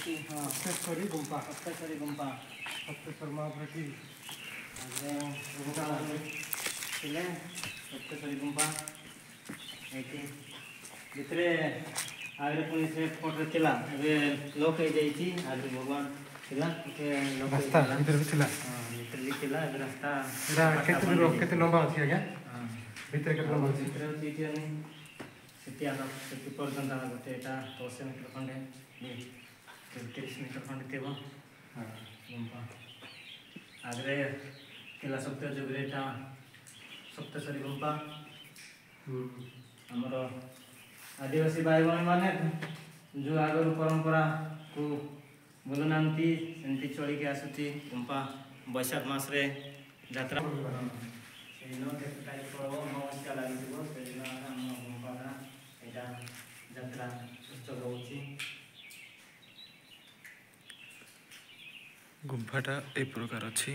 सप्तेश्वरी गुंफा सप्तेश्वर महाप्रति सप्तेश्वरी गुंफा जितने आगे पुणी से फोटो थिला अबे लोक हे जाईची आगे भगवान थिला के लोक रास्ता भीतर भी थिला भीतर भी थिला रास्ता एरा केते लंबा अछि आज्ञा भीतर केते लंबा अछि भीतर सीटी अनि सीटी आना सीटी पर्यंत आना गोटे एटा 100 मीटर खंडे 30 मीटर खंडे तेबो गुंफा आगे थिला सप्ते जोगरेटा सप्तेश्वरी गुंफा हमरो आदिवासी भाई बहन माने जो आगर परंपरा को बोलुनांती सेंती चली के आसुची गुंफा बैशाख मास रे यात्रा सेनो केटाई पड़ो नमस्कार लागिबो सेनो हम गुंफा ना एटा यात्रा उत्सव होची गुंफाटा ए प्रकार अछि।